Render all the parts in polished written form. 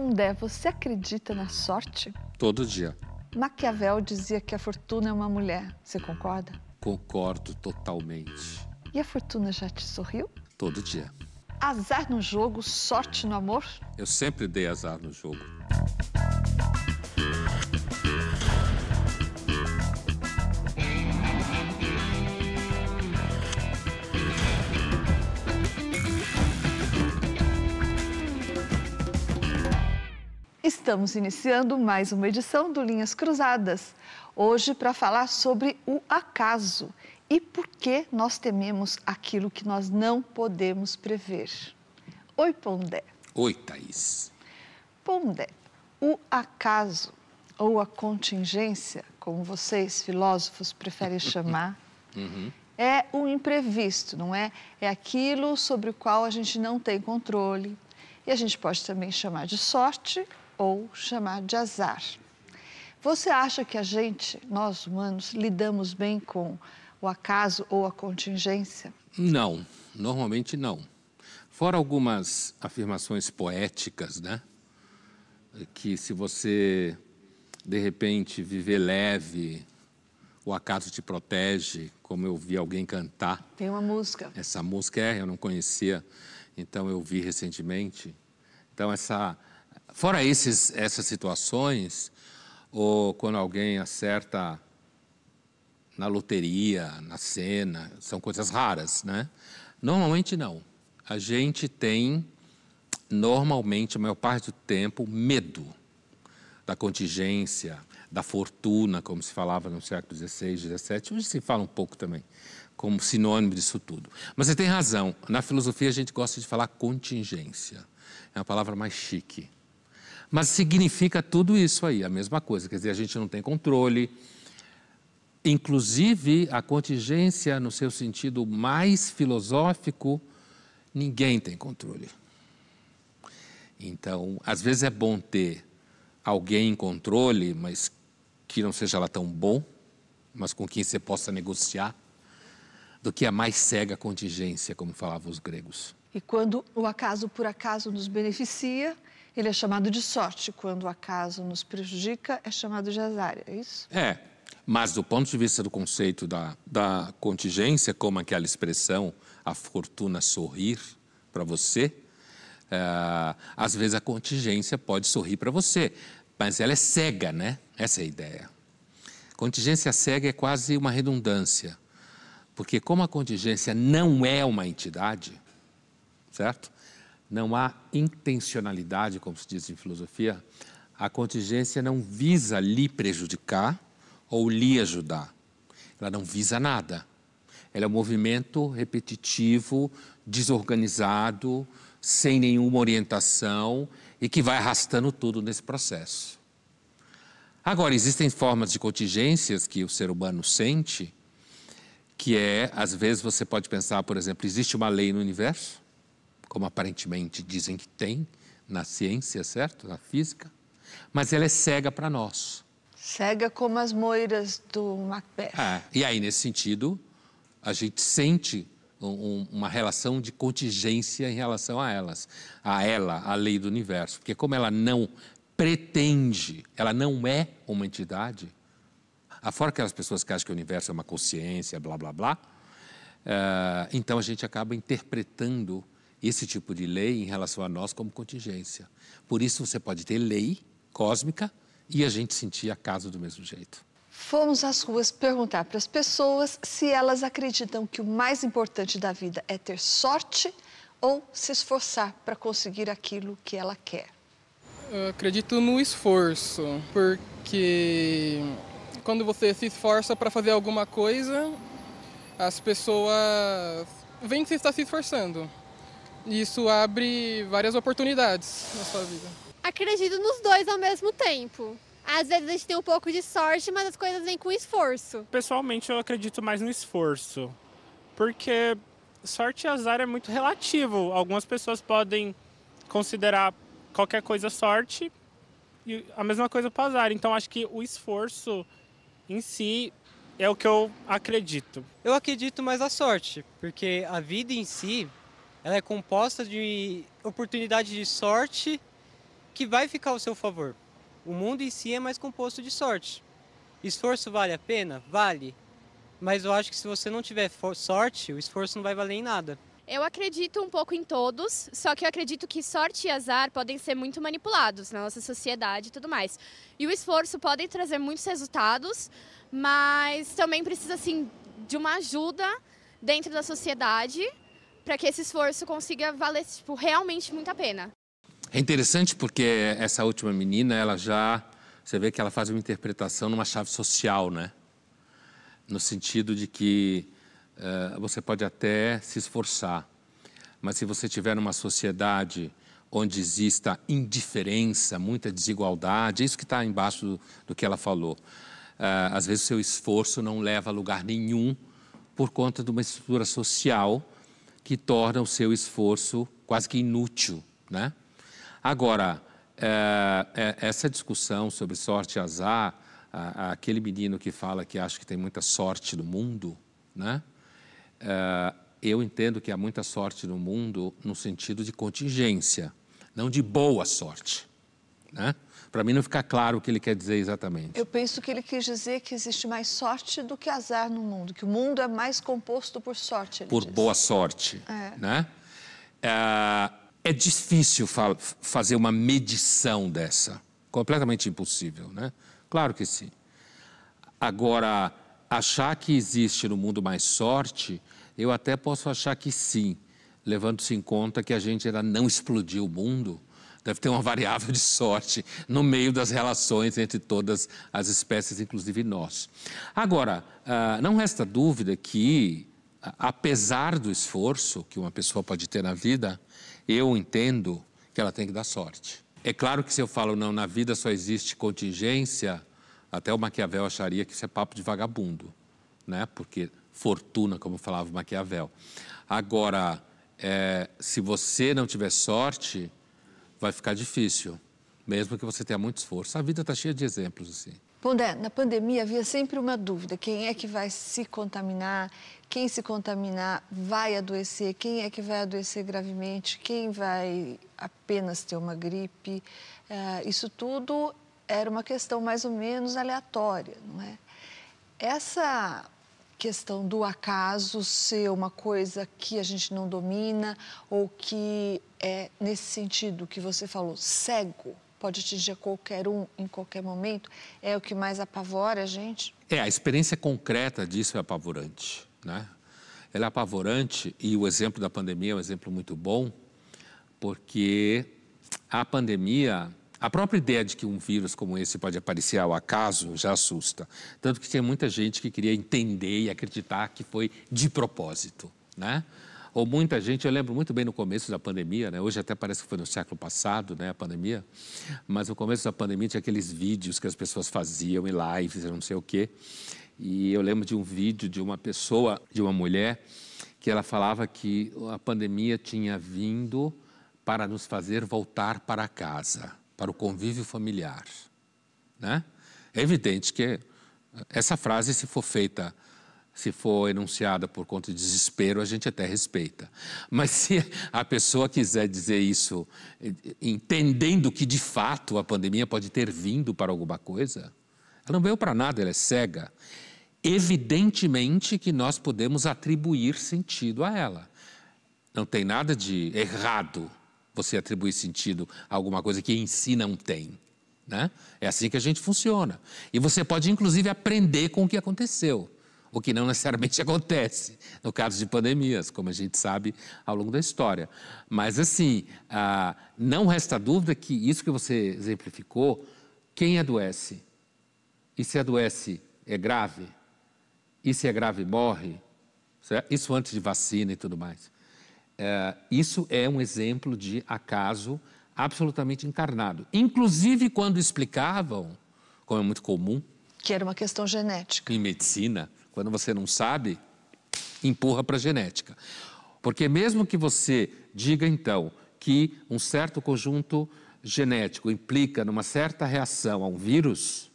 Pondé, você acredita na sorte? Todo dia. Maquiavel dizia que a fortuna é uma mulher. Você concorda? Concordo totalmente. E a fortuna já te sorriu? Todo dia. Azar no jogo, sorte no amor? Eu sempre dei azar no jogo. Estamos iniciando mais uma edição do Linhas Cruzadas. Hoje para falar sobre o acaso e por que nós tememos aquilo que nós não podemos prever. Oi, Pondé. Oi, Thaís. Pondé, o acaso ou a contingência, como vocês filósofos preferem chamar, é o imprevisto, não é? É aquilo sobre o qual a gente não tem controle. E a gente pode também chamar de sorte ou chamar de azar. Você acha que nós humanos, lidamos bem com o acaso ou a contingência? Não, normalmente não. Fora algumas afirmações poéticas, né? Que se você, de repente, viver leve, o acaso te protege, como eu vi alguém cantar. Tem uma música. Essa música eu não conhecia, então eu vi recentemente. Então, fora essas situações, ou quando alguém acerta na loteria, na cena, são coisas raras, né? Normalmente não. A gente tem, normalmente, a maior parte do tempo, medo da contingência, da fortuna, como se falava no século XVI, XVII. Hoje se fala um pouco também, como sinônimo disso tudo. Mas você tem razão. Na filosofia, a gente gosta de falar contingência. É uma palavra mais chique. Mas significa tudo isso aí, a mesma coisa. Quer dizer, a gente não tem controle. Inclusive, a contingência, no seu sentido mais filosófico, ninguém tem controle. Então, às vezes é bom ter alguém em controle, mas que não seja lá tão bom, mas com quem você possa negociar, do que a mais cega contingência, como falavam os gregos. E quando o acaso por acaso nos beneficia, ele é chamado de sorte. Quando o acaso nos prejudica, é chamado de azar, é isso? É, mas do ponto de vista do conceito da contingência, como aquela expressão, a fortuna sorrir para você, às vezes a contingência pode sorrir para você, mas ela é cega, né? Essa é a ideia. Contingência cega é quase uma redundância, porque como a contingência não é uma entidade, certo? Não há intencionalidade, como se diz em filosofia. A contingência não visa lhe prejudicar ou lhe ajudar. Ela não visa nada. Ela é um movimento repetitivo, desorganizado, sem nenhuma orientação e que vai arrastando tudo nesse processo. Agora, existem formas de contingências que o ser humano sente, que às vezes você pode pensar, por exemplo, existe uma lei no universo, como aparentemente dizem que tem na ciência, certo? Na física, mas ela é cega para nós. Cega como as moiras do Macbeth. E aí, nesse sentido, a gente sente uma relação de contingência em relação a elas, a lei do universo, porque como ela não pretende, ela não é uma entidade, fora aquelas pessoas que acham que o universo é uma consciência, blá, blá, blá, então a gente acaba interpretando esse tipo de lei em relação a nós como contingência. Por isso você pode ter lei cósmica e a gente sentir acaso do mesmo jeito. Fomos às ruas perguntar para as pessoas se elas acreditam que o mais importante da vida é ter sorte ou se esforçar para conseguir aquilo que ela quer. Eu acredito no esforço, porque quando você se esforça para fazer alguma coisa, as pessoas veem que você está se esforçando. Isso abre várias oportunidades na sua vida. Acredito nos dois ao mesmo tempo. Às vezes a gente tem um pouco de sorte, mas as coisas vêm com esforço. Pessoalmente, eu acredito mais no esforço, porque sorte e azar é muito relativo. Algumas pessoas podem considerar qualquer coisa sorte e a mesma coisa para o azar. Então, acho que o esforço em si é o que eu acredito. Eu acredito mais na sorte, porque a vida em si ela é composta de oportunidades de sorte que vai ficar ao seu favor. O mundo em si é mais composto de sorte. Esforço vale a pena? Vale. Mas eu acho que se você não tiver sorte, o esforço não vai valer em nada. Eu acredito um pouco em todos, só que eu acredito que sorte e azar podem ser muito manipulados na nossa sociedade e tudo mais. E o esforço pode trazer muitos resultados, mas também precisa, assim, de uma ajuda dentro da sociedade para que esse esforço consiga valer, tipo, realmente muito a pena. É interessante porque essa última menina, você vê que ela faz uma interpretação numa chave social, né? No sentido de que você pode até se esforçar, mas se você estiver numa sociedade onde exista indiferença, muita desigualdade, é isso que está embaixo do que ela falou. Às vezes o seu esforço não leva a lugar nenhum por conta de uma estrutura social que torna o seu esforço quase que inútil, né? Agora, essa discussão sobre sorte e azar, aquele menino que fala que acha que tem muita sorte no mundo, né? Eu entendo que há muita sorte no mundo no sentido de contingência, não de boa sorte, né? Para mim não fica claro o que ele quer dizer exatamente. Eu penso que ele quis dizer que existe mais sorte do que azar no mundo, que o mundo é mais composto por sorte. Por boa sorte, né? É difícil fazer uma medição dessa, completamente impossível, né? Claro que sim. Agora, achar que existe no mundo mais sorte, eu até posso achar que sim, levando-se em conta que a gente ainda não explodiu o mundo, deve ter uma variável de sorte no meio das relações entre todas as espécies, inclusive nós. Agora, não resta dúvida que, apesar do esforço que uma pessoa pode ter na vida, eu entendo que ela tem que dar sorte. É claro que se eu falo, não, na vida só existe contingência, até o Maquiavel acharia que isso é papo de vagabundo, né? Porque fortuna, como falava o Maquiavel. Agora, se você não tiver sorte, vai ficar difícil, mesmo que você tenha muito esforço. A vida está cheia de exemplos assim. Pondé, na pandemia havia sempre uma dúvida: quem é que vai se contaminar? Quem se contaminar vai adoecer? Quem é que vai adoecer gravemente? Quem vai apenas ter uma gripe? Isso tudo era uma questão mais ou menos aleatória, não é? Essa questão do acaso ser uma coisa que a gente não domina ou que é, nesse sentido que você falou, cego, pode atingir qualquer um em qualquer momento, é o que mais apavora a gente? A experiência concreta disso é apavorante, né? Ela é apavorante e o exemplo da pandemia é um exemplo muito bom, porque a pandemia, a própria ideia de que um vírus como esse pode aparecer ao acaso já assusta. Tanto que tinha muita gente que queria entender e acreditar que foi de propósito, né? Ou muita gente, eu lembro muito bem no começo da pandemia, né? Hoje até parece que foi no século passado, né, a pandemia, mas no começo da pandemia tinha aqueles vídeos que as pessoas faziam em lives, eu não sei o quê. E eu lembro de um vídeo de uma pessoa, de uma mulher, que ela falava que a pandemia tinha vindo para nos fazer voltar para casa, para o convívio familiar, né? É evidente que essa frase, se for enunciada por conta de desespero, a gente até respeita. Mas se a pessoa quiser dizer isso, entendendo que de fato a pandemia pode ter vindo para alguma coisa, ela não veio para nada, ela é cega. Evidentemente que nós podemos atribuir sentido a ela. Não tem nada de errado você atribuir sentido a alguma coisa que em si não tem, né? É assim que a gente funciona. E você pode, inclusive, aprender com o que aconteceu, o que não necessariamente acontece no caso de pandemias, como a gente sabe ao longo da história. Mas, assim, não resta dúvida que isso que você exemplificou, quem adoece? E se adoece, é grave? E se é grave, morre? Certo? Isso antes de vacina e tudo mais. Isso é um exemplo de acaso absolutamente encarnado. Inclusive quando explicavam, como é muito comum, que era uma questão genética. Em medicina, quando você não sabe, empurra para a genética. Porque mesmo que você diga, então, que um certo conjunto genético implica numa certa reação a um vírus,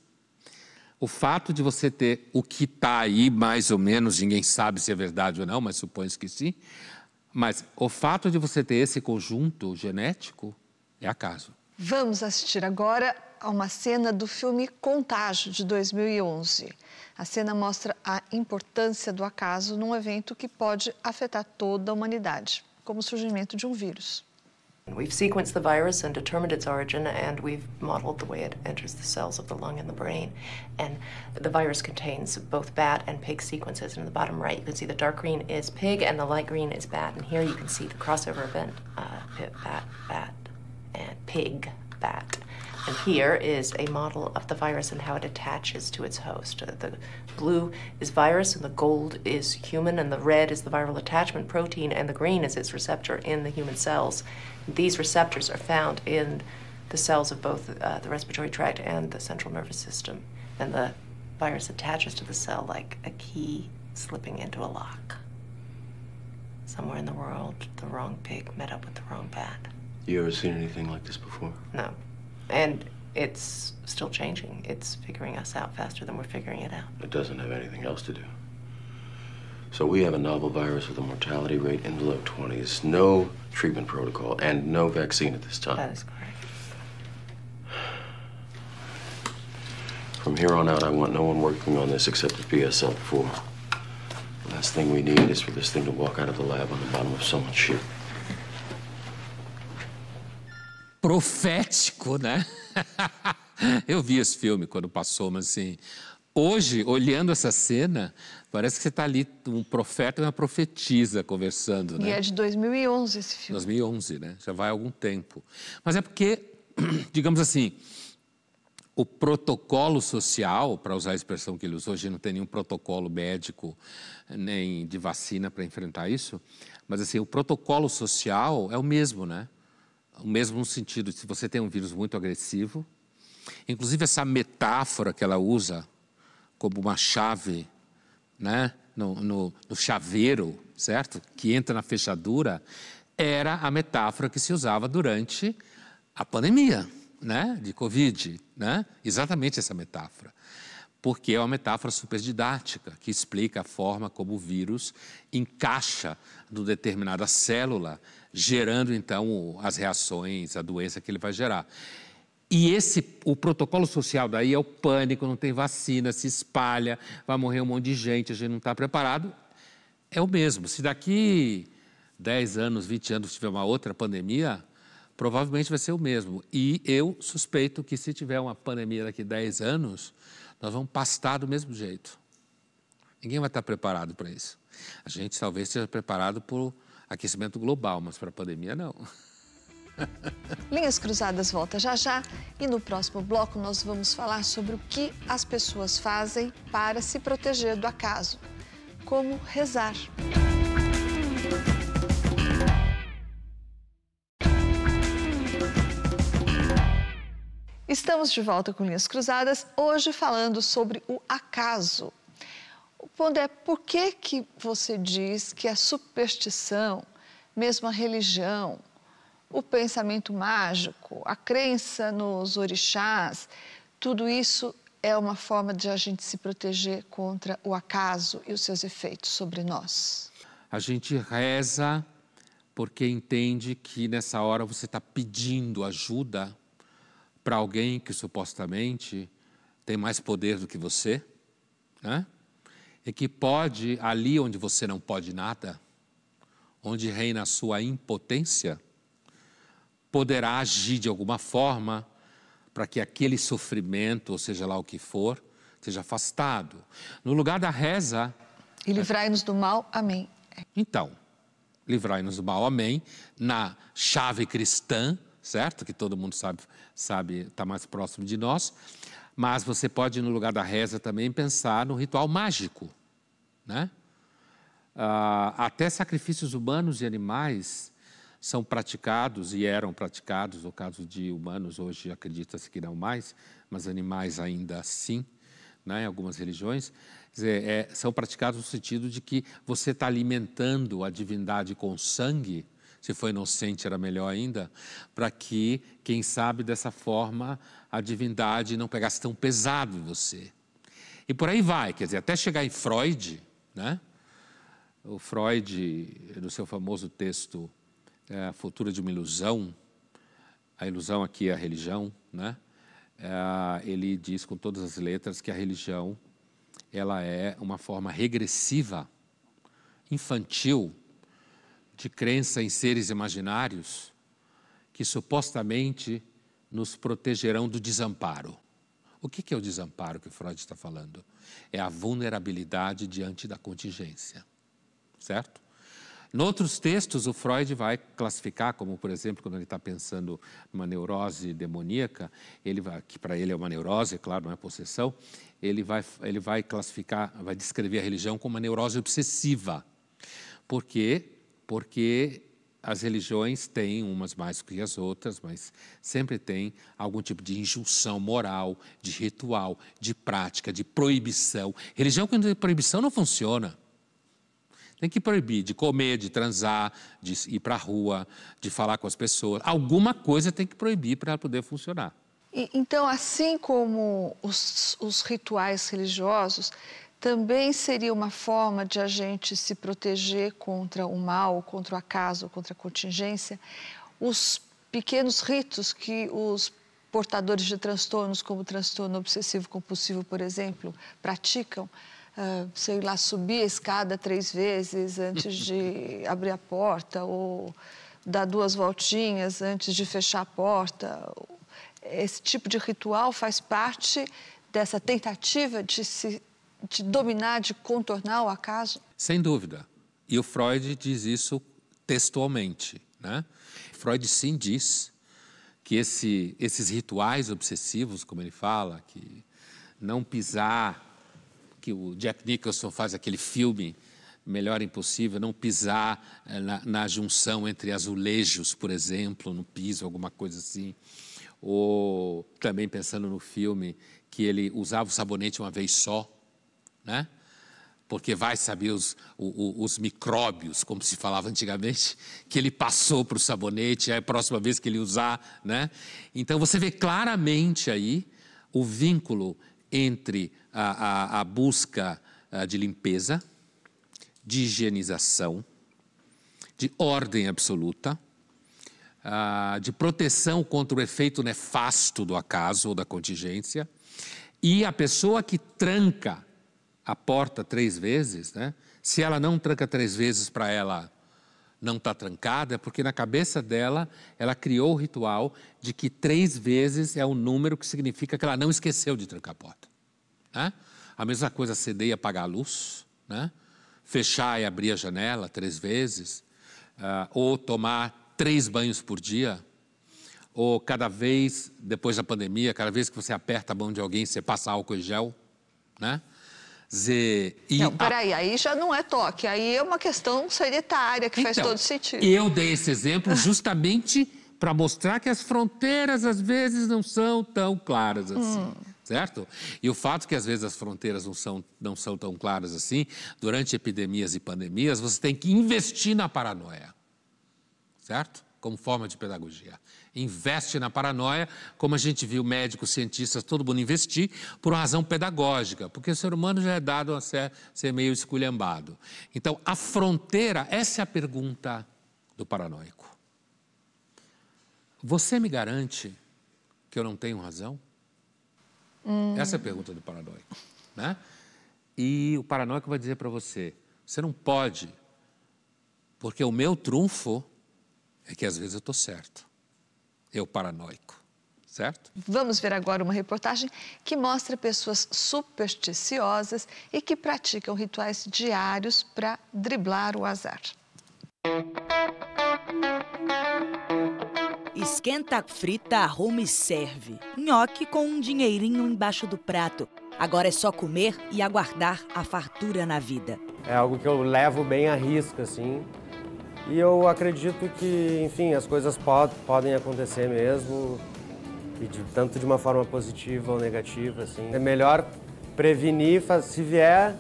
o fato de você ter o que está aí, mais ou menos, ninguém sabe se é verdade ou não, mas supõe-se que sim, mas o fato de você ter esse conjunto genético é acaso. Vamos assistir agora a uma cena do filme Contágio, de 2011. A cena mostra a importância do acaso num evento que pode afetar toda a humanidade, como o surgimento de um vírus. We've sequenced the virus and determined its origin, and we've modeled the way it enters the cells of the lung and the brain. And the virus contains both bat and pig sequences. And in the bottom right, you can see the dark green is pig and the light green is bat. And here you can see the crossover event, bat, and pig, bat. And here is a model of the virus and how it attaches to its host. The blue is virus, and the gold is human, and the red is the viral attachment protein, and the green is its receptor in the human cells. These receptors are found in the cells of both the respiratory tract and the central nervous system. And the virus attaches to the cell like a key slipping into a lock. Somewhere in the world, the wrong pig met up with the wrong bat. You ever seen anything like this before? No. And it's still changing. It's figuring us out faster than we're figuring it out. It doesn't have anything else to do. So we have a novel virus with a mortality rate in the low 20s, no treatment protocol, and no vaccine at this time. That is correct. From here on out, I want no one working on this except the BSL-4. The last thing we need is for this thing to walk out of the lab on the bottom of someone's ship. Profético, né? Eu vi esse filme quando passou, mas assim, hoje, olhando essa cena, parece que você está ali, um profeta e uma profetisa conversando, né? E é de 2011 esse filme. 2011, né? Já vai há algum tempo. Mas é porque, digamos assim, o protocolo social, para usar a expressão que ele usou, hoje não tem nenhum protocolo médico nem de vacina para enfrentar isso, mas assim, o protocolo social é o mesmo, né? O mesmo no sentido de se você tem um vírus muito agressivo, inclusive essa metáfora que ela usa como uma chave, né, no chaveiro, certo? Que entra na fechadura, era a metáfora que se usava durante a pandemia, né, de Covid, né? Exatamente essa metáfora. Porque é uma metáfora super didática, que explica a forma como o vírus encaixa numa determinada célula, gerando, então, as reações, a doença que ele vai gerar. E o protocolo social daí é o pânico, não tem vacina, se espalha, vai morrer um monte de gente, a gente não está preparado. É o mesmo. Se daqui 10 anos, 20 anos tiver uma outra pandemia, provavelmente vai ser o mesmo. E eu suspeito que se tiver uma pandemia daqui 10 anos, nós vamos pastar do mesmo jeito. Ninguém vai estar preparado para isso. A gente talvez esteja preparado por aquecimento global, mas para a pandemia não. Linhas Cruzadas volta já já e no próximo bloco nós vamos falar sobre o que as pessoas fazem para se proteger do acaso. Como rezar. Estamos de volta com Linhas Cruzadas, hoje falando sobre o acaso. Pondé, por que você diz que a superstição, mesmo a religião, o pensamento mágico, a crença nos orixás, tudo isso é uma forma de a gente se proteger contra o acaso e os seus efeitos sobre nós? A gente reza porque entende que nessa hora você está pedindo ajuda para alguém que supostamente tem mais poder do que você, né? E que pode, ali onde você não pode nada, onde reina a sua impotência, poderá agir de alguma forma para que aquele sofrimento, ou seja lá o que for, seja afastado. No lugar da reza... E livrai-nos do mal, amém. Então, livrai-nos do mal, amém, na chave cristã, certo? Que todo mundo sabe, está mais próximo de nós. Mas você pode, no lugar da reza, também pensar no ritual mágico, né? Até sacrifícios humanos e animais são praticados e eram praticados, no caso de humanos, hoje acredita-se que não mais, mas animais ainda assim, né, em algumas religiões, são praticados no sentido de que você está alimentando a divindade com sangue, se for inocente era melhor ainda, para que, quem sabe, dessa forma, a divindade não pegasse tão pesado em você. E por aí vai, quer dizer, até chegar em Freud, né? O Freud, no seu famoso texto A Futura de uma Ilusão, a ilusão aqui é a religião, né? Ele diz com todas as letras que a religião ela é uma forma regressiva, infantil, de crença em seres imaginários que supostamente nos protegerão do desamparo. O que é o desamparo que Freud está falando? É a vulnerabilidade diante da contingência, certo? Em outros textos, o Freud vai classificar, como, por exemplo, quando ele está pensando numa neurose demoníaca, que para ele é uma neurose, claro, não é possessão, ele vai classificar, vai descrever a religião como uma neurose obsessiva. Por quê? Porque as religiões têm umas mais que as outras, mas sempre tem algum tipo de injunção moral, de ritual, de prática, de proibição. Religião com proibição não funciona. Tem que proibir de comer, de transar, de ir para a rua, de falar com as pessoas. Alguma coisa tem que proibir para ela poder funcionar. Então, assim como os rituais religiosos, também seria uma forma de a gente se proteger contra o mal, contra o acaso, contra a contingência. Os pequenos ritos que os portadores de transtornos, como o transtorno obsessivo-compulsivo, por exemplo, praticam, sei lá, subir a escada 3 vezes antes de abrir a porta, ou dar 2 voltinhas antes de fechar a porta. Esse tipo de ritual faz parte dessa tentativa de dominar, de contornar o acaso? Sem dúvida. E o Freud diz isso textualmente, né? Freud sim diz que esses rituais obsessivos, como ele fala, que não pisar, que o Jack Nicholson faz aquele filme Melhor Impossível, não pisar na junção entre azulejos, por exemplo, no piso, alguma coisa assim. Ou também pensando no filme que ele usava o sabonete uma vez só, né? Porque vai saber os micróbios, como se falava antigamente, que ele passou para o sabonete, aí a próxima vez que ele usar, né? Então você vê claramente aí o vínculo entre a busca de limpeza, de higienização, de ordem absoluta, de proteção contra o efeito nefasto do acaso ou da contingência, e a pessoa que tranca a porta 3 vezes, né? Se ela não tranca 3 vezes para ela não estar trancada, é porque na cabeça dela, ela criou o ritual de que 3 vezes é o número que significa que ela não esqueceu de trancar a porta, né? A mesma coisa acender e apagar a luz, né? Fechar e abrir a janela 3 vezes, ou tomar 3 banhos por dia, ou cada vez, depois da pandemia, cada vez que você aperta a mão de alguém, você passa álcool em gel, né? Não, peraí, aí já não é toque, aí é uma questão sanitária que faz todo sentido. Eu dei esse exemplo justamente para mostrar que as fronteiras às vezes não são tão claras assim, certo? E o fato que às vezes as fronteiras não são tão claras assim, durante epidemias e pandemias, você tem que investir na paranoia, certo? Como forma de pedagogia. Investe na paranoia, como a gente viu médicos, cientistas, todo mundo investir, por uma razão pedagógica, porque o ser humano já é dado a ser meio esculhambado. Então, a fronteira, essa é a pergunta do paranoico. Você me garante que eu não tenho razão? Essa é a pergunta do paranoico, né? E o paranoico vai dizer para você, você não pode, porque o meu trunfo é que às vezes eu estou certo. Eu paranoico, certo? Vamos ver agora uma reportagem que mostra pessoas supersticiosas e que praticam rituais diários para driblar o azar. Esquenta, frita, arruma e serve. Nhoque com um dinheirinho embaixo do prato. Agora é só comer e aguardar a fartura na vida. É algo que eu levo bem a risco, assim. E eu acredito que, enfim, as coisas podem acontecer mesmo, e tanto de uma forma positiva ou negativa, assim. É melhor prevenir, se vier,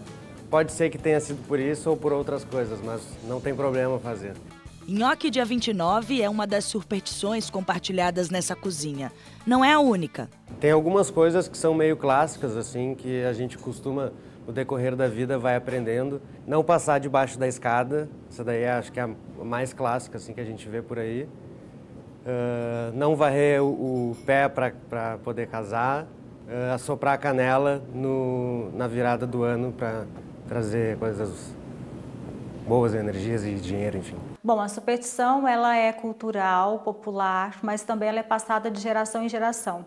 pode ser que tenha sido por isso ou por outras coisas, mas não tem problema fazer. Nhoque dia 29 é uma das superstições compartilhadas nessa cozinha. Não é a única. Tem algumas coisas que são meio clássicas, assim, que a gente costuma, no decorrer da vida, vai aprendendo. Não passar debaixo da escada, essa daí acho que é a mais clássica, assim, que a gente vê por aí. não varrer o pé para poder casar, assoprar a canela na virada do ano para trazer coisas boas, energias e dinheiro, enfim. Bom, a superstição ela é cultural, popular, mas também ela é passada de geração em geração.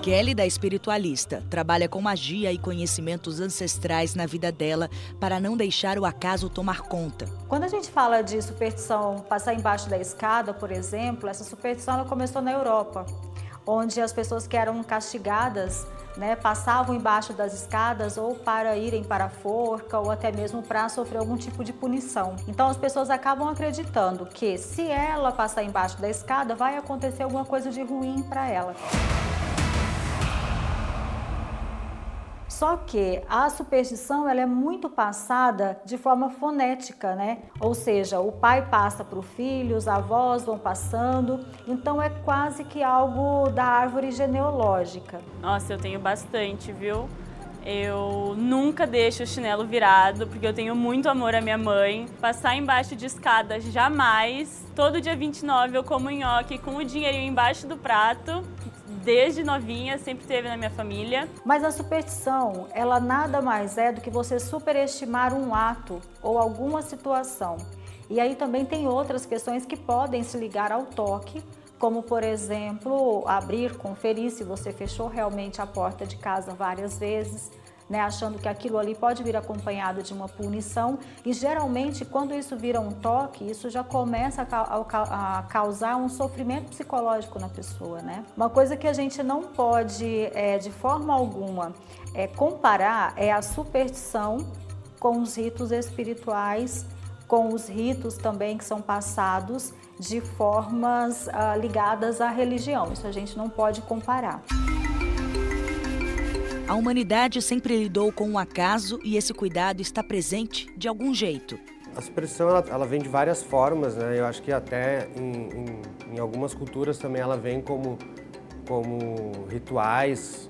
Kelly, da Espiritualista, trabalha com magia e conhecimentos ancestrais na vida dela para não deixar o acaso tomar conta. Quando a gente fala de superstição passar embaixo da escada, por exemplo, essa superstição ela começou na Europa, onde as pessoas que eram castigadas, né, passavam embaixo das escadas ou para irem para a forca ou até mesmo para sofrer algum tipo de punição. Então as pessoas acabam acreditando que se ela passar embaixo da escada vai acontecer alguma coisa de ruim para ela. Só que a superstição ela é muito passada de forma fonética, né? Ou seja, o pai passa para o filho, os avós vão passando, então é quase que algo da árvore genealógica. Nossa, eu tenho bastante, viu? Eu nunca deixo o chinelo virado, porque eu tenho muito amor à minha mãe. Passar embaixo de escada, jamais. Todo dia 29 eu como nhoque com o dinheirinho embaixo do prato. Desde novinha, sempre teve na minha família. Mas a superstição, ela nada mais é do que você superestimar um ato ou alguma situação. E aí também tem outras questões que podem se ligar ao toque, como, por exemplo, abrir, conferir se você fechou realmente a porta de casa várias vezes, né, achando que aquilo ali pode vir acompanhado de uma punição. E geralmente, quando isso vira um toque, isso já começa a causar um sofrimento psicológico na pessoa, né? Uma coisa que a gente não pode, de forma alguma, comparar é a superstição com os ritos espirituais, com os ritos também que são passados de formas ligadas à religião. Isso a gente não pode comparar. A humanidade sempre lidou com o acaso e esse cuidado está presente de algum jeito. A superstição ela vem de várias formas, né? Eu acho que até em algumas culturas também ela vem como rituais,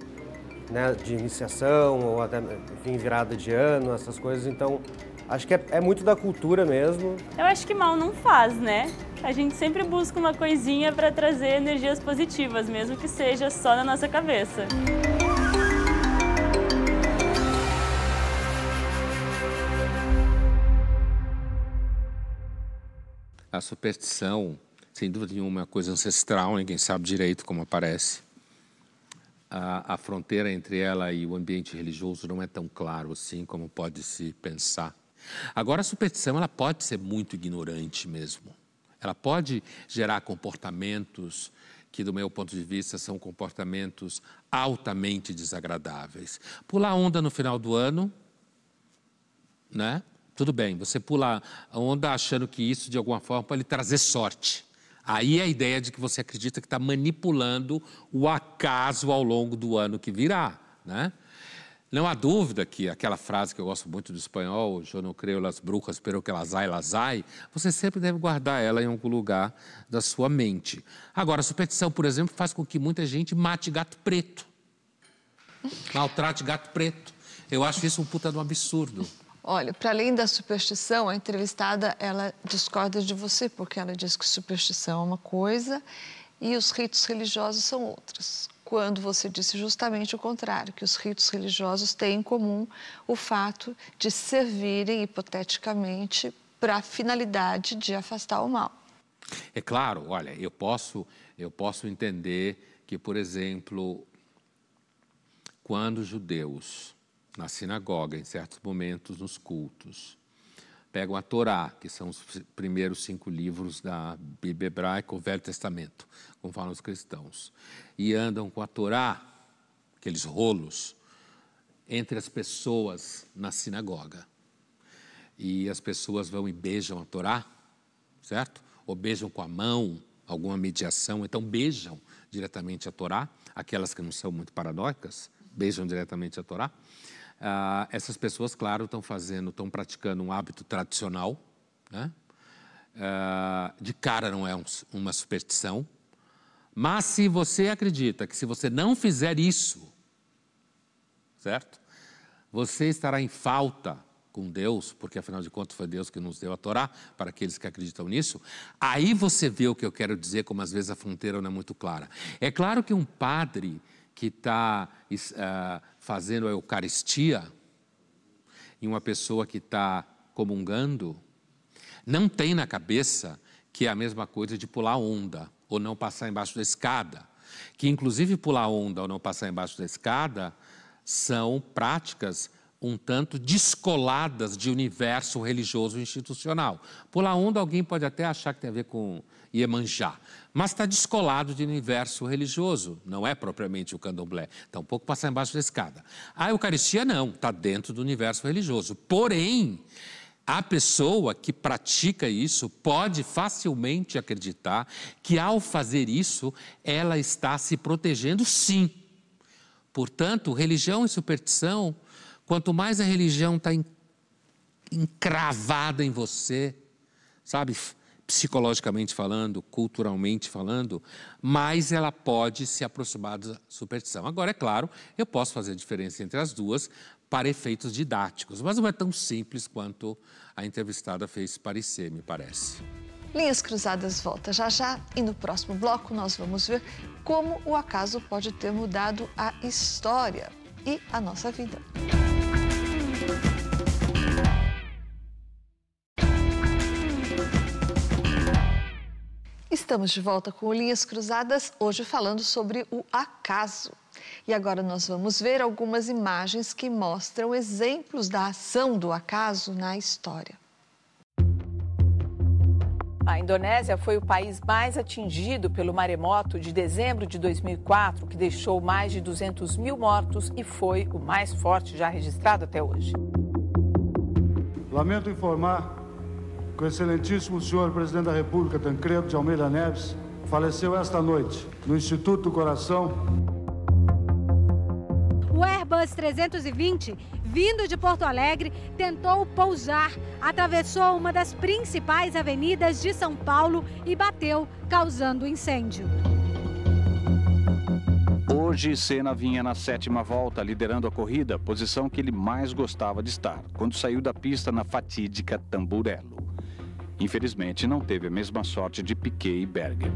né, de iniciação ou até, enfim, virada de ano, essas coisas. Então, acho que é muito da cultura mesmo. Eu acho que mal não faz, né? A gente sempre busca uma coisinha para trazer energias positivas, mesmo que seja só na nossa cabeça. A superstição, sem dúvida nenhuma, é uma coisa ancestral, ninguém sabe direito como aparece. A fronteira entre ela e o ambiente religioso não é tão claro assim como pode se pensar. Agora, a superstição ela pode ser muito ignorante mesmo. Ela pode gerar comportamentos que, do meu ponto de vista, são comportamentos altamente desagradáveis. Pular onda no final do ano, né? Tudo bem, você pula a onda achando que isso, de alguma forma, pode lhe trazer sorte. Aí é a ideia de que você acredita que está manipulando o acaso ao longo do ano que virá, né? Não há dúvida que aquela frase que eu gosto muito do espanhol, eu não creio las brujas, pero que las hay, você sempre deve guardar ela em algum lugar da sua mente. Agora, a superstição, por exemplo, faz com que muita gente mate gato preto. Maltrate gato preto. Eu acho isso um puta de um absurdo. Olha, para além da superstição, a entrevistada, ela discorda de você, porque ela diz que superstição é uma coisa e os ritos religiosos são outras. Quando você disse justamente o contrário, que os ritos religiosos têm em comum o fato de servirem, hipoteticamente, para a finalidade de afastar o mal. É claro, olha, eu posso entender que, por exemplo, quando os judeus, na sinagoga, em certos momentos, nos cultos, pegam a Torá, que são os primeiros 5 livros da Bíblia hebraica, o Velho Testamento, como falam os cristãos, e andam com a Torá, aqueles rolos, entre as pessoas na sinagoga. E as pessoas vão e beijam a Torá, certo? Ou beijam com a mão, alguma mediação, então beijam diretamente a Torá, aquelas que não são muito paranoicas, beijam diretamente a Torá. Essas pessoas, claro, estão praticando um hábito tradicional, né? De cara não é uma superstição, mas se você acredita que se você não fizer isso, certo? Você estará em falta com Deus, porque afinal de contas foi Deus que nos deu a Torá, para aqueles que acreditam nisso, aí você vê o que eu quero dizer, como às vezes a fronteira não é muito clara. É claro que um padre que está fazendo a Eucaristia e uma pessoa que está comungando, não tem na cabeça que é a mesma coisa de pular onda ou não passar embaixo da escada, que inclusive pular onda ou não passar embaixo da escada são práticas um tanto descoladas de universo religioso e institucional. Pular onda alguém pode até achar que tem a ver com Iemanjá, mas está descolado de universo religioso, não é propriamente o candomblé, tampouco passar embaixo da escada. A Eucaristia não, está dentro do universo religioso, porém, a pessoa que pratica isso pode facilmente acreditar que ao fazer isso, ela está se protegendo sim. Portanto, religião e superstição, quanto mais a religião está encravada em você, sabe, psicologicamente falando, culturalmente falando, mais ela pode se aproximar da superstição. Agora, é claro, eu posso fazer a diferença entre as duas para efeitos didáticos, mas não é tão simples quanto a entrevistada fez parecer, me parece. Linhas Cruzadas volta já já e no próximo bloco nós vamos ver como o acaso pode ter mudado a história e a nossa vida. Estamos de volta com o Linhas Cruzadas, hoje falando sobre o acaso. E agora nós vamos ver algumas imagens que mostram exemplos da ação do acaso na história. A Indonésia foi o país mais atingido pelo maremoto de dezembro de 2004, que deixou mais de 200 mil mortos e foi o mais forte já registrado até hoje. Lamento informar que o excelentíssimo senhor presidente da República, Tancredo de Almeida Neves, faleceu esta noite no Instituto do Coração. O Airbus 320, vindo de Porto Alegre, tentou pousar, atravessou uma das principais avenidas de São Paulo e bateu, causando incêndio. Hoje, Senna vinha na 7ª volta, liderando a corrida, posição que ele mais gostava de estar, quando saiu da pista na fatídica Tamburello. Infelizmente, não teve a mesma sorte de Piquet e Berger.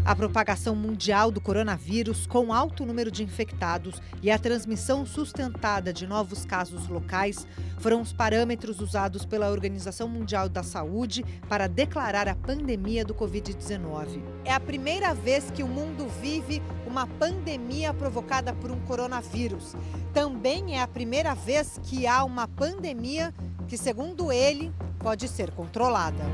A propagação mundial do coronavírus, com alto número de infectados e a transmissão sustentada de novos casos locais, foram os parâmetros usados pela Organização Mundial da Saúde para declarar a pandemia do Covid-19. É a primeira vez que o mundo vive uma pandemia provocada por um coronavírus. Também é a primeira vez que há uma pandemia que, segundo ele, pode ser controlada.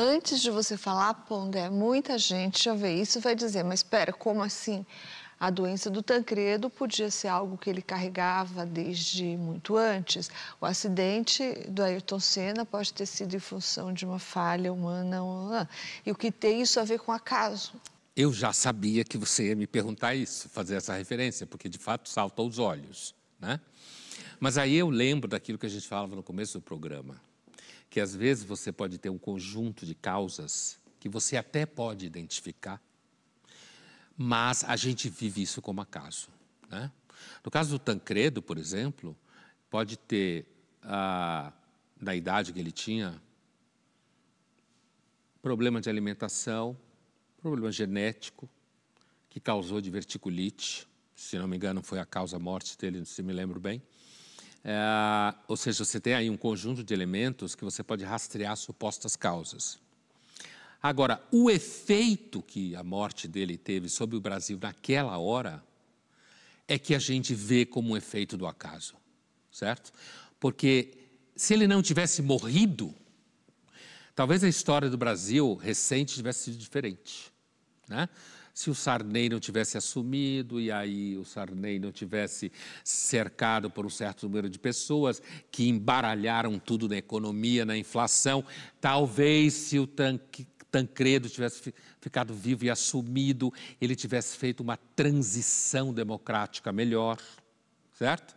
Antes de você falar, Pondé, muita gente já vê isso e vai dizer, mas espera, como assim? A doença do Tancredo podia ser algo que ele carregava desde muito antes. O acidente do Ayrton Senna pode ter sido em função de uma falha humana. E o que tem isso a ver com acaso? Eu já sabia que você ia me perguntar isso, fazer essa referência, porque de fato salta aos olhos, né? Mas aí eu lembro daquilo que a gente falava no começo do programa, que às vezes você pode ter um conjunto de causas que você até pode identificar, mas a gente vive isso como acaso, né? No caso do Tancredo, por exemplo, pode ter, da idade que ele tinha, problema de alimentação, problema genético, que causou diverticulite, se não me engano foi a causa-morte dele, se me lembro bem. Ou seja, você tem aí um conjunto de elementos que você pode rastrear supostas causas. Agora, o efeito que a morte dele teve sobre o Brasil naquela hora é que a gente vê como um efeito do acaso, certo? Porque se ele não tivesse morrido, talvez a história do Brasil recente tivesse sido diferente, né? Se o Sarney não tivesse assumido e aí o Sarney não tivesse cercado por um certo número de pessoas que embaralharam tudo na economia, na inflação, talvez se o Tancredo tivesse ficado vivo e assumido, ele tivesse feito uma transição democrática melhor, certo?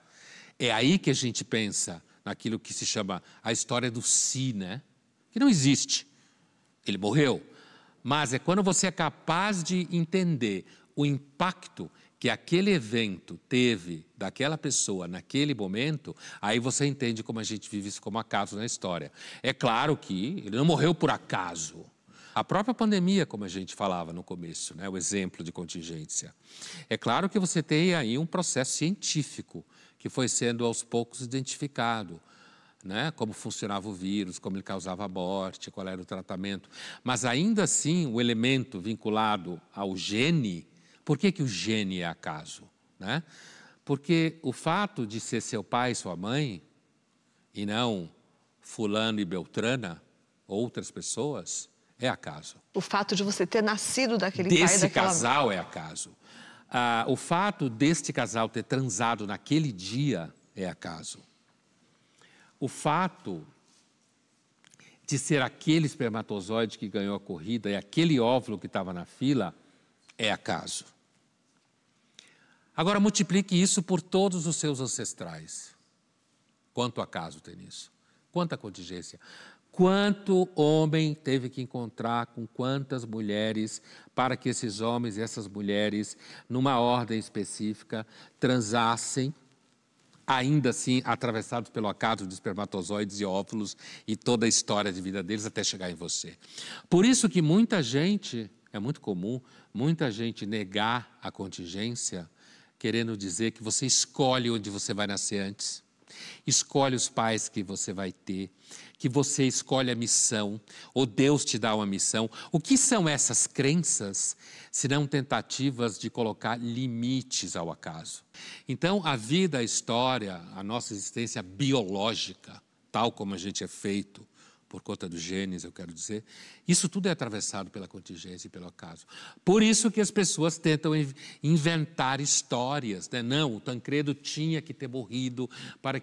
É aí que a gente pensa naquilo que se chama a história do si, né? Que não existe. Ele morreu. Mas é quando você é capaz de entender o impacto que aquele evento teve daquela pessoa naquele momento, aí você entende como a gente vive isso como acaso na história. É claro que ele não morreu por acaso. A própria pandemia, como a gente falava no começo, né, o exemplo de contingência. É claro que você tem aí um processo científico que foi sendo aos poucos identificado, né, como funcionava o vírus, como ele causava a morte, qual era o tratamento. Mas ainda assim, o elemento vinculado ao gene, por que o gene é acaso? Né? Porque o fato de ser seu pai e sua mãe, e não fulano e beltrana, outras pessoas, é acaso. O fato de você ter nascido daquele pai e Desse daquela casal é acaso. O fato deste casal ter transado naquele dia é acaso. O fato de ser aquele espermatozoide que ganhou a corrida e aquele óvulo que estava na fila é acaso. Agora multiplique isso por todos os seus ancestrais. Quanto acaso tem nisso? Quanta contingência? Quanto homem teve que encontrar com quantas mulheres para que esses homens e essas mulheres, numa ordem específica, transassem, ainda assim atravessados pelo acaso de espermatozoides e óvulos e toda a história de vida deles até chegar em você. Por isso que muita gente, é muito comum, muita gente negar a contingência, querendo dizer que você escolhe onde você vai nascer antes, escolhe os pais que você vai ter, que você escolhe a missão, ou Deus te dá uma missão. O que são essas crenças, senão tentativas de colocar limites ao acaso? Então, a vida, a história, a nossa existência biológica, tal como a gente é feito, por conta dos genes, eu quero dizer, isso tudo é atravessado pela contingência e pelo acaso. Por isso que as pessoas tentam inventar histórias, né? Não, o Tancredo tinha que ter morrido para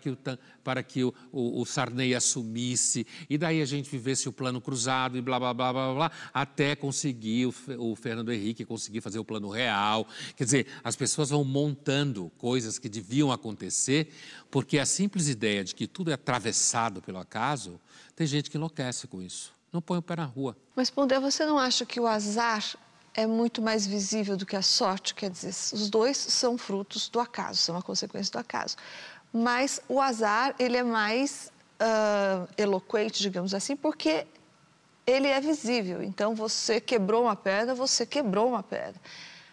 que o Sarney assumisse, e daí a gente vivesse o plano cruzado e blá, blá, blá, blá, blá, até conseguir o Fernando Henrique conseguir fazer o plano real. Quer dizer, as pessoas vão montando coisas que deviam acontecer, porque a simples ideia de que tudo é atravessado pelo acaso, tem gente que enlouquece com isso. Não põe o pé na rua. Mas, Pondé, você não acha que o azar é muito mais visível do que a sorte? Quer dizer, os dois são frutos do acaso, são uma consequência do acaso. Mas o azar, ele é mais eloquente, digamos assim, porque ele é visível. Então, você quebrou uma pedra, você quebrou uma pedra.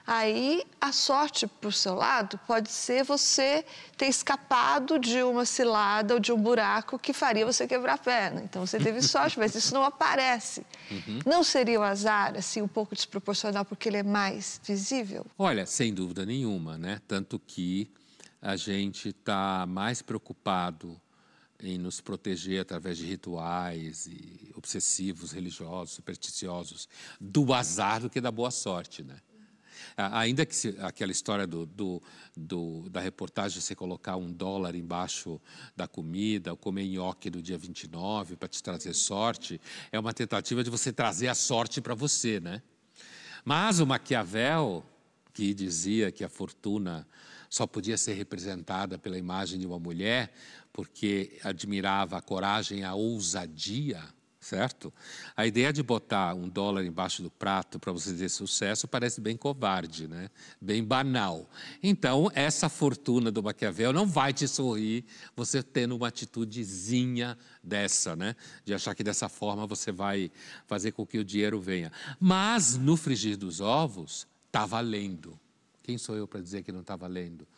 Aí, a sorte, por seu lado, pode ser você ter escapado de uma cilada ou de um buraco que faria você quebrar a perna. Então, você teve sorte, mas isso não aparece. Não seria o azar, assim, um pouco desproporcional, porque ele é mais visível? Olha, sem dúvida nenhuma, né? Tanto que a gente está mais preocupado em nos proteger através de rituais e obsessivos, religiosos, supersticiosos, do azar do que da boa sorte, né? Ainda que aquela história da reportagem, você colocar $1 embaixo da comida, ou comer nhoque no dia 29 para te trazer sorte, é uma tentativa de você trazer a sorte para você, né? Mas o Maquiavel, que dizia que a fortuna só podia ser representada pela imagem de uma mulher, porque admirava a coragem e a ousadia, certo? A ideia de botar $1 embaixo do prato para você ter sucesso parece bem covarde, né? Bem banal. Então, essa fortuna do Maquiavel não vai te sorrir você tendo uma atitudezinha dessa, né? De achar que dessa forma você vai fazer com que o dinheiro venha. Mas, no frigir dos ovos, está valendo. Quem sou eu para dizer que não está valendo?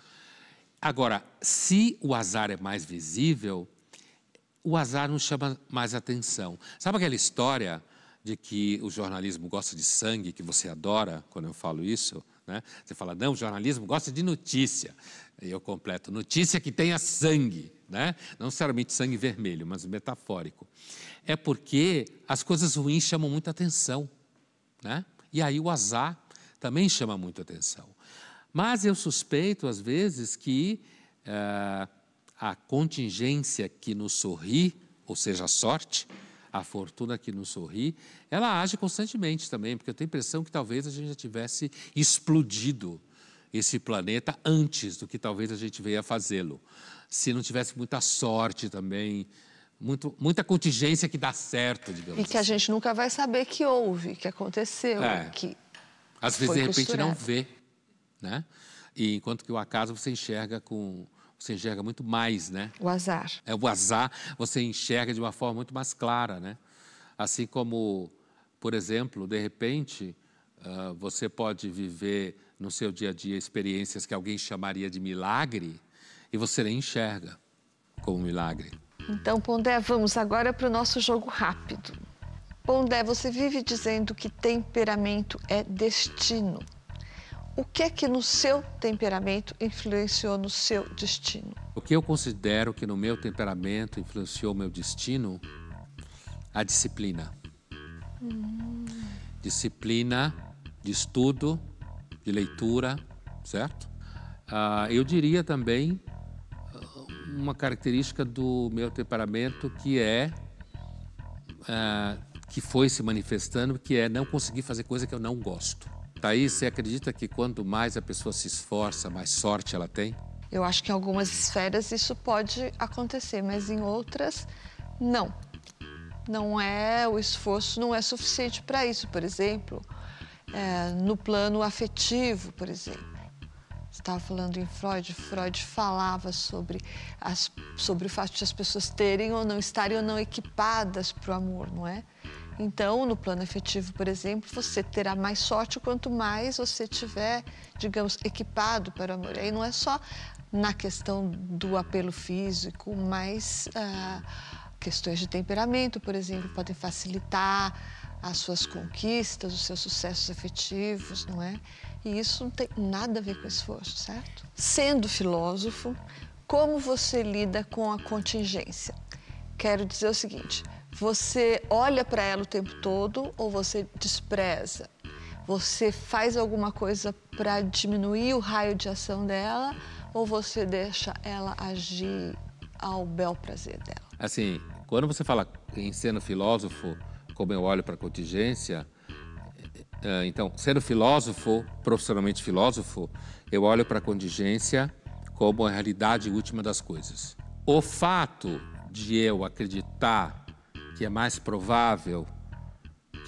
Agora, se o azar é mais visível, o azar não chama mais atenção. Sabe aquela história de que o jornalismo gosta de sangue, que você adora, quando eu falo isso, né? Você fala, não, o jornalismo gosta de notícia. E eu completo, notícia que tenha sangue, né? Não necessariamente sangue vermelho, mas metafórico. É porque as coisas ruins chamam muita atenção, né? E aí o azar também chama muita atenção. Mas eu suspeito, às vezes, que a contingência que nos sorri, ou seja, a sorte, a fortuna que nos sorri, ela age constantemente também, porque eu tenho a impressão que talvez a gente já tivesse explodido esse planeta antes do que talvez a gente venha fazê-lo. Se não tivesse muita sorte também, muita contingência que dá certo, digamos assim. E que a gente nunca vai saber que houve, que aconteceu, que às vezes, de repente, costurado. não vê, né? E enquanto que o acaso você enxerga muito mais, né? O azar. O azar você enxerga de uma forma muito mais clara, né? Assim como, por exemplo, de repente, você pode viver no seu dia a dia experiências que alguém chamaria de milagre e você nem enxerga como milagre. Então, Pondé, vamos agora para o nosso jogo rápido. Pondé, você vive dizendo que temperamento é destino. O que é que no seu temperamento influenciou no seu destino? O que eu considero que no meu temperamento influenciou meu destino? A disciplina. Disciplina de estudo, de leitura, certo? Eu diria também uma característica do meu temperamento que foi se manifestando, que é não conseguir fazer coisa que eu não gosto. Thaís, você acredita que quanto mais a pessoa se esforça, mais sorte ela tem? Eu acho que em algumas esferas isso pode acontecer, mas em outras, não. O esforço não é suficiente para isso. Por exemplo, no plano afetivo, por exemplo. Você estava falando em Freud falava sobre o fato de as pessoas terem ou não estarem ou não equipadas para o amor, não é? Então, no plano afetivo, por exemplo, você terá mais sorte quanto mais você tiver, digamos, equipado para o amor. E aí não é só na questão do apelo físico, mas questões de temperamento, por exemplo, podem facilitar as suas conquistas, os seus sucessos afetivos, não é? E isso não tem nada a ver com esforço, certo? Sendo filósofo, como você lida com a contingência? Quero dizer o seguinte, você olha para ela o tempo todo ou você despreza? Você faz alguma coisa para diminuir o raio de ação dela ou você deixa ela agir ao bel prazer dela? Assim, quando você fala em sendo filósofo, como eu olho para a contingência, então, sendo filósofo, profissionalmente filósofo, eu olho para a contingência como a realidade última das coisas. O fato de eu acreditar que é mais provável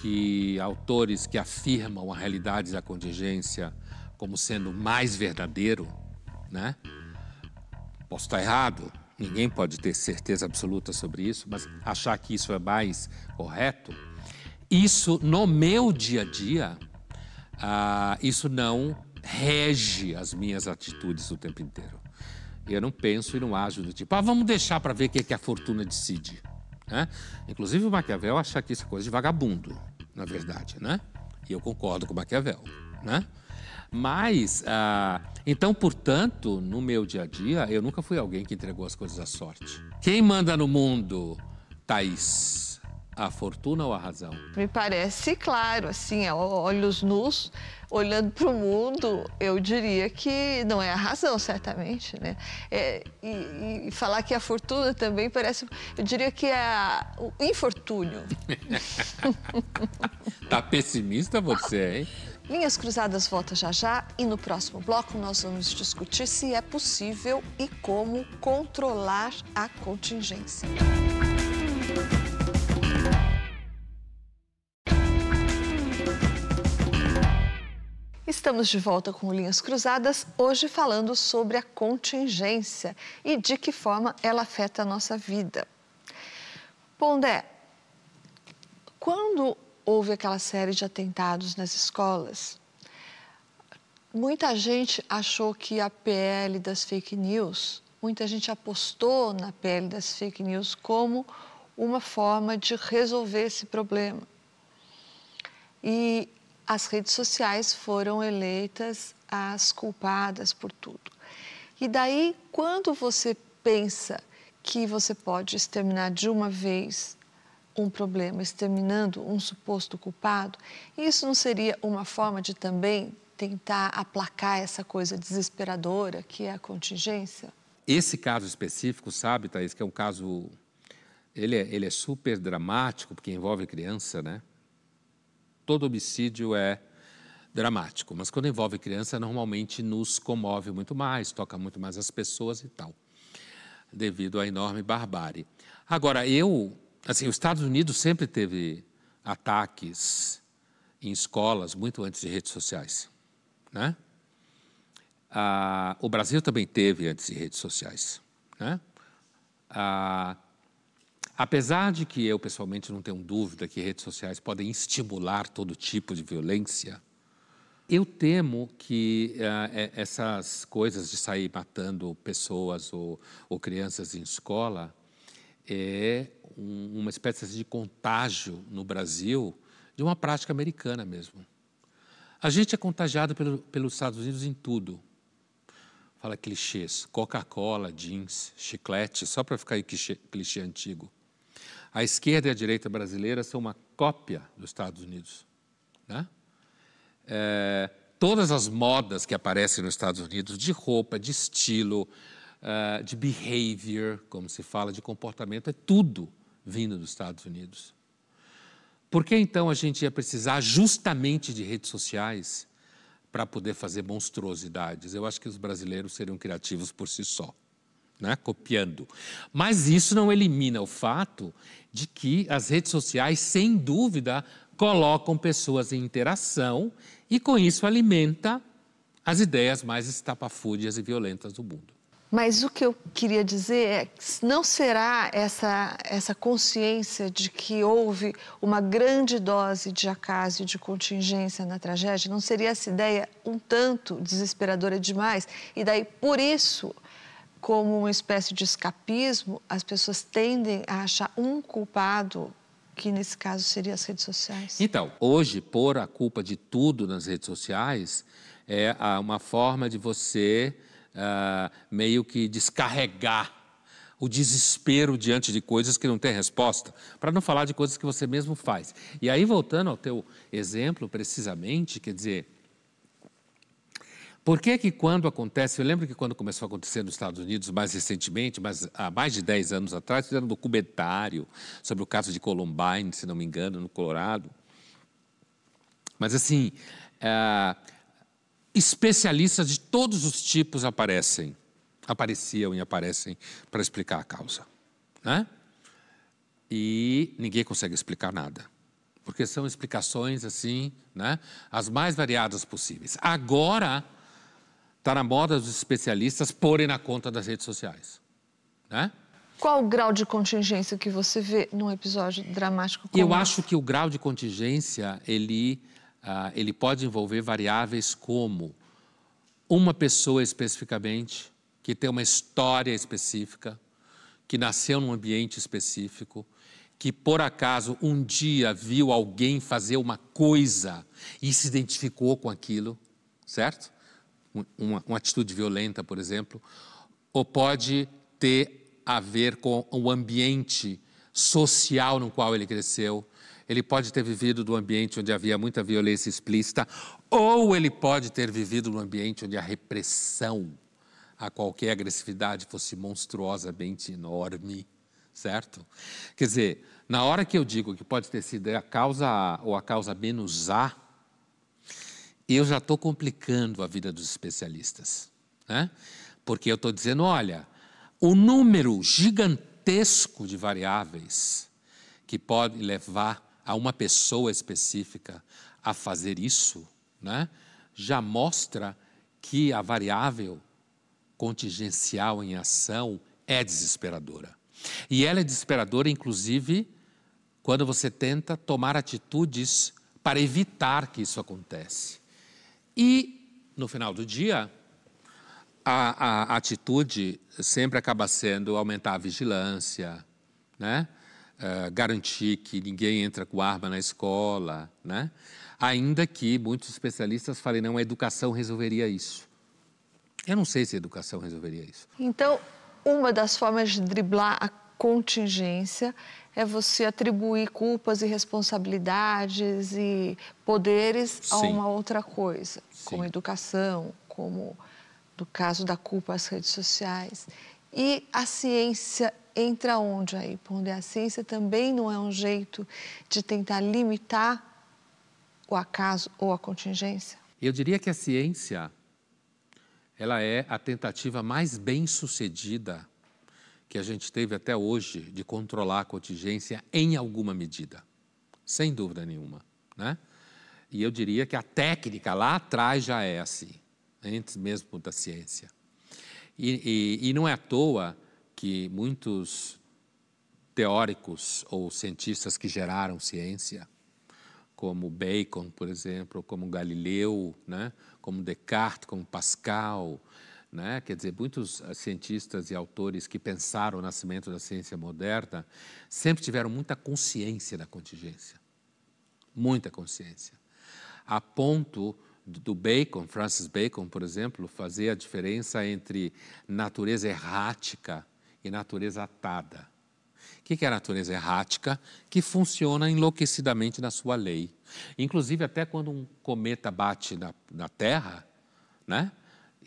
que autores que afirmam a realidade da contingência como sendo mais verdadeiro, né? Posso estar errado, ninguém pode ter certeza absoluta sobre isso, mas achar que isso é mais correto, isso no meu dia a dia, isso não rege as minhas atitudes o tempo inteiro. Eu não penso e não ajo do tipo, vamos deixar para ver o que a fortuna decide. Né? Inclusive o Maquiavel acha que isso é coisa de vagabundo, na verdade, né? E eu concordo com o Maquiavel, né? Mas, então, portanto, no meu dia a dia, eu nunca fui alguém que entregou as coisas à sorte. Quem manda no mundo, Thaís? A fortuna ou a razão? Me parece claro, assim, a olhos nus, olhando para o mundo, eu diria que não é a razão, certamente, né? E falar que a fortuna também parece, eu diria que é o infortúnio. Tá pessimista você, hein? Linhas Cruzadas volta já já e no próximo bloco nós vamos discutir se é possível e como controlar a contingência. Estamos de volta com Linhas Cruzadas, hoje falando sobre a contingência e de que forma ela afeta a nossa vida. Pondé, quando houve aquela série de atentados nas escolas, muita gente achou que a PL das fake news, muita gente apostou na PL das fake news como uma forma de resolver esse problema. E as redes sociais foram eleitas as culpadas por tudo. E daí, quando você pensa que você pode exterminar de uma vez um problema, exterminando um suposto culpado, isso não seria uma forma de também tentar aplacar essa coisa desesperadora que é a contingência? Esse caso específico, sabe, Thaís, que é um caso... Ele é super dramático, porque envolve criança, né? Todo homicídio é dramático, mas quando envolve criança, normalmente nos comove muito mais, toca muito mais as pessoas e tal. devido à enorme barbárie. Agora, os Estados Unidos sempre teve ataques em escolas muito antes de redes sociais, né? O Brasil também teve antes de redes sociais, né? Apesar de que eu, pessoalmente, não tenho dúvida que redes sociais podem estimular todo tipo de violência, eu temo que essas coisas de sair matando pessoas ou crianças em escola é uma espécie de contágio no Brasil de uma prática americana mesmo. A gente é contagiado pelos Estados Unidos em tudo. Fala clichês, Coca-Cola, jeans, chiclete, só para ficar aí clichê antigo. A esquerda e a direita brasileira são uma cópia dos Estados Unidos, né? Todas as modas que aparecem nos Estados Unidos, de roupa, de estilo, de behavior, como se fala, de comportamento, é tudo vindo dos Estados Unidos. Por que então a gente ia precisar justamente de redes sociais para poder fazer monstruosidades? Eu acho que os brasileiros seriam criativos por si só, né? Copiando. Mas isso não elimina o fato de que as redes sociais, sem dúvida, colocam pessoas em interação e, com isso, alimenta as ideias mais estapafúrdias e violentas do mundo. Mas o que eu queria dizer é que não será essa consciência de que houve uma grande dose de acaso e de contingência na tragédia, não seria essa ideia um tanto desesperadora demais? E daí, por isso, como uma espécie de escapismo, as pessoas tendem a achar um culpado, que nesse caso seria as redes sociais. Então, hoje, pôr a culpa de tudo nas redes sociais é uma forma de você meio que descarregar o desespero diante de coisas que não têm resposta, para não falar de coisas que você mesmo faz. E aí, voltando ao teu exemplo, precisamente, quer dizer, por que que quando acontece, eu lembro que quando começou a acontecer nos Estados Unidos, mais recentemente, mas há mais de 10 anos atrás, fizeram um documentário sobre o caso de Columbine, se não me engano, no Colorado. Mas assim, especialistas de todos os tipos apareciam e aparecem para explicar a causa, né? E ninguém consegue explicar nada, porque são explicações assim, né, as mais variadas possíveis. Agora está na moda dos especialistas porem na conta das redes sociais, né? Qual o grau de contingência que você vê num episódio dramático como Eu acho que o grau de contingência, ele pode envolver variáveis como uma pessoa especificamente, que tem uma história específica, que nasceu num ambiente específico, que por acaso um dia viu alguém fazer uma coisa e se identificou com aquilo, certo? Uma atitude violenta, por exemplo, ou pode ter a ver com o ambiente social no qual ele cresceu. Ele pode ter vivido num ambiente onde havia muita violência explícita, ou ele pode ter vivido num ambiente onde a repressão a qualquer agressividade fosse monstruosamente enorme, certo? Quer dizer, na hora que eu digo que pode ter sido a causa A ou a causa menos A, eu já estou complicando a vida dos especialistas, né? Porque eu estou dizendo, olha, o número gigantesco de variáveis que pode levar a uma pessoa específica a fazer isso, né, já mostra que a variável contingencial em ação é desesperadora. E ela é desesperadora, inclusive, quando você tenta tomar atitudes para evitar que isso aconteça. E, no final do dia, a atitude sempre acaba sendo aumentar a vigilância, né? Garantir que ninguém entra com arma na escola, né? Ainda que muitos especialistas falem, não, a educação resolveria isso. Eu não sei se a educação resolveria isso. Então, uma das formas de driblar a contingência é você atribuir culpas e responsabilidades e poderes a uma outra coisa, como educação, como no caso da culpa às redes sociais. E a ciência entra onde aí, Pondé? A ciência também não é um jeito de tentar limitar o acaso ou a contingência? Eu diria que a ciência, ela é a tentativa mais bem-sucedida que a gente teve até hoje de controlar a contingência em alguma medida, sem dúvida nenhuma, né? E eu diria que a técnica lá atrás já é assim, antes mesmo da ciência. E não é à toa que muitos teóricos ou cientistas que geraram ciência, como Bacon, por exemplo, como Galileu, né? Como Descartes, como Pascal, né? Quer dizer, muitos cientistas e autores que pensaram o nascimento da ciência moderna sempre tiveram muita consciência da contingência, muita consciência, a ponto do Bacon, Francis Bacon, por exemplo, fazer a diferença entre natureza errática e natureza atada. O que é a natureza errática? Que funciona enlouquecidamente na sua lei. Inclusive, até quando um cometa bate na Terra, né?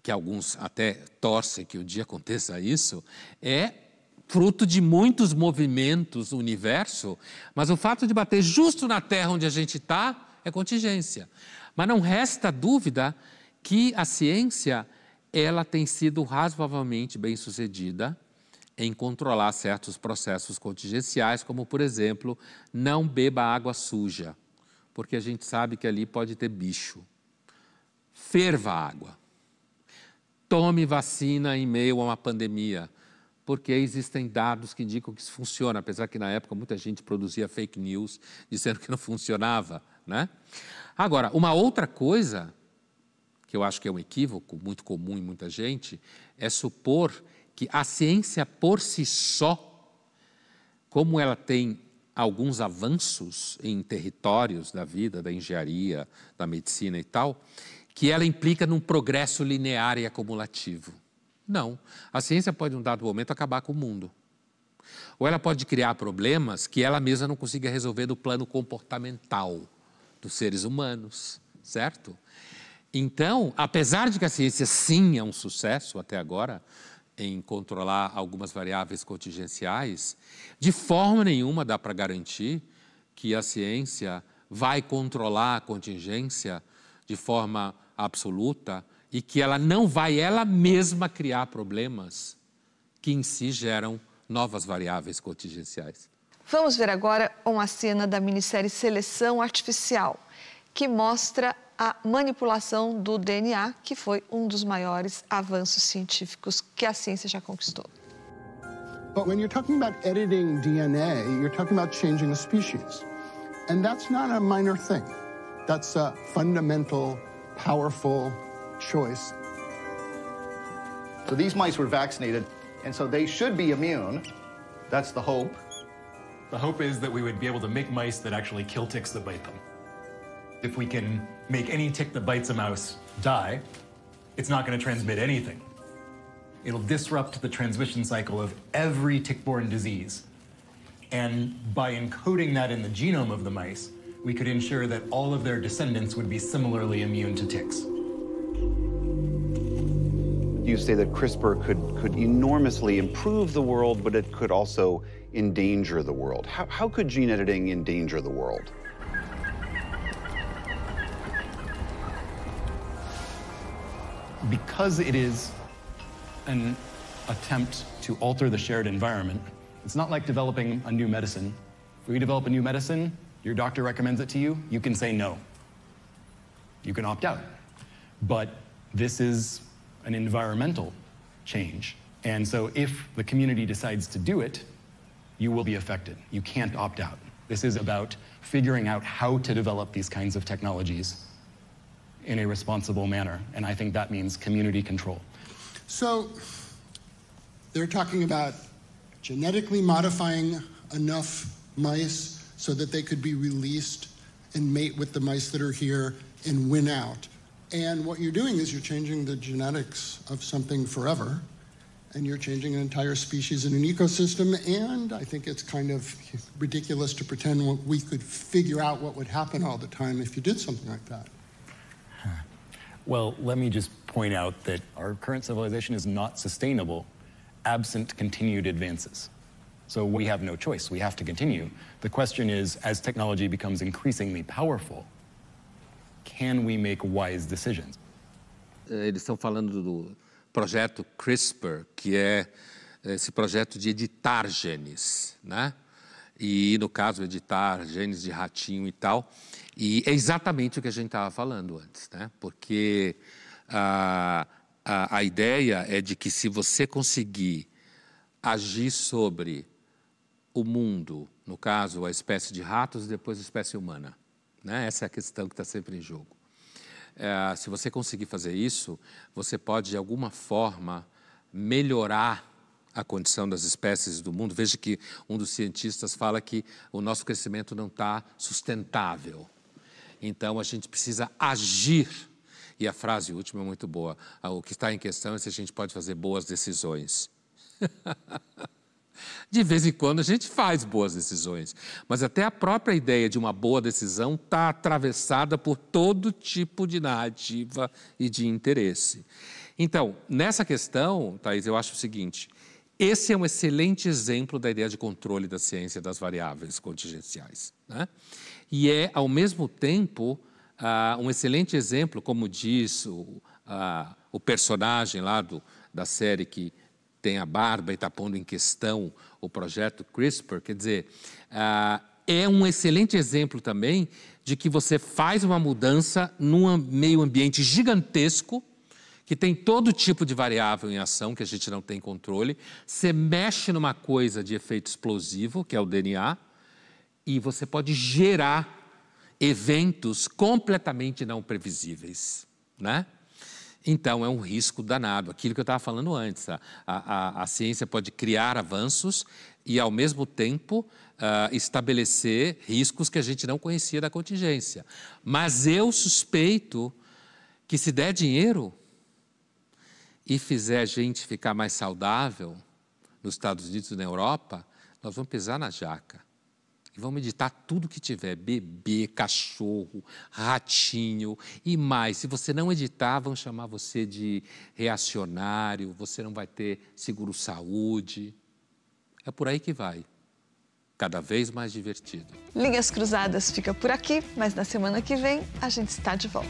Que alguns até torcem que um dia aconteça isso, é fruto de muitos movimentos no universo, mas o fato de bater justo na Terra onde a gente está é contingência. Mas não resta dúvida que a ciência ela tem sido razoavelmente bem-sucedida em controlar certos processos contingenciais, como, por exemplo, não beba água suja, porque a gente sabe que ali pode ter bicho. Ferva a água. Tome vacina em meio a uma pandemia, porque existem dados que indicam que isso funciona, apesar que na época muita gente produzia fake news dizendo que não funcionava, né? Agora, uma outra coisa, que eu acho que é um equívoco muito comum em muita gente, é supor que a ciência por si só, como ela tem alguns avanços em territórios da vida, da engenharia, da medicina e tal, que ela implica num progresso linear e acumulativo. Não. A ciência pode, em um dado momento, acabar com o mundo. Ou ela pode criar problemas que ela mesma não consiga resolver no plano comportamental dos seres humanos, certo? Então, apesar de que a ciência sim é um sucesso até agora em controlar algumas variáveis contingenciais, de forma nenhuma dá para garantir que a ciência vai controlar a contingência de forma absoluta e que ela não vai ela mesma criar problemas que em si geram novas variáveis contingenciais. Vamos ver agora uma cena da minissérie Seleção Artificial, que mostra a manipulação do DNA, que foi um dos maiores avanços científicos que a ciência já conquistou. But when you're talking about editing DNA, you're talking about changing a species. And that's not a minor thing. That's a fundamental, powerful choice. So these mice were vaccinated, and so they should be immune. That's the hope. The hope is that we would be able to make mice that actually kill ticks that bite them. If we can make any tick that bites a mouse die, it's not going to transmit anything. It'll disrupt the transmission cycle of every tick-borne disease. And by encoding that in the genome of the mice, we could ensure that all of their descendants would be similarly immune to ticks. You say that CRISPR could enormously improve the world, but it could also endanger the world. How could gene editing endanger the world? Because it is an attempt to alter the shared environment, it's not like developing a new medicine. If we develop a new medicine, your doctor recommends it to you, you can say no. You can opt out. But this is an environmental change. And so if the community decides to do it, you will be affected. You can't opt out. This is about figuring out how to develop these kinds of technologies in a responsible manner. And I think that means community control. So they're talking about genetically modifying enough mice so that they could be released and mate with the mice that are here and win out. And what you're doing is you're changing the genetics of something forever, and you're changing an entire species in an ecosystem, and I think it's kind of ridiculous to pretend we could figure out what would happen all the time if you did something like that. Well, let me just point out that our current civilization is not sustainable absent continued advances. So we have no choice. We have to continue. The question is, as technology becomes increasingly powerful, can we make wise decisions? Eles estão falando do projeto CRISPR, que é esse projeto de editar genes, né? E, no caso, editar genes de ratinho e tal. E é exatamente o que a gente estava falando antes, né? Porque a ideia é de que se você conseguir agir sobre o mundo, no caso, a espécie de ratos e depois a espécie humana, né? Essa é a questão que está sempre em jogo. Se você conseguir fazer isso, você pode, de alguma forma, melhorar a condição das espécies do mundo. Veja que um dos cientistas fala que o nosso crescimento não está sustentável. Então, a gente precisa agir. E a frase última é muito boa. O que está em questão é se a gente pode fazer boas decisões. De vez em quando a gente faz boas decisões, mas até a própria ideia de uma boa decisão está atravessada por todo tipo de narrativa e de interesse. Então, nessa questão, Thaís, eu acho o seguinte: esse é um excelente exemplo da ideia de controle da ciência das variáveis contingenciais, né? E é, ao mesmo tempo, um excelente exemplo, como diz o personagem lá da série que tem a barba e está pondo em questão o projeto CRISPR, quer dizer, é um excelente exemplo também de que você faz uma mudança num meio ambiente gigantesco, que tem todo tipo de variável em ação que a gente não tem controle, você mexe numa coisa de efeito explosivo, que é o DNA, e você pode gerar eventos completamente não previsíveis, né? Então, é um risco danado. Aquilo que eu estava falando antes, a ciência pode criar avanços e, ao mesmo tempo, estabelecer riscos que a gente não conhecia da contingência. Mas eu suspeito que, se der dinheiro e fizer a gente ficar mais saudável nos Estados Unidos e na Europa, nós vamos pisar na jaca. E vamos editar tudo que tiver, bebê, cachorro, ratinho e mais. Se você não editar, vão chamar você de reacionário, você não vai ter seguro-saúde. É por aí que vai. Cada vez mais divertido. Linhas Cruzadas fica por aqui, mas na semana que vem a gente está de volta.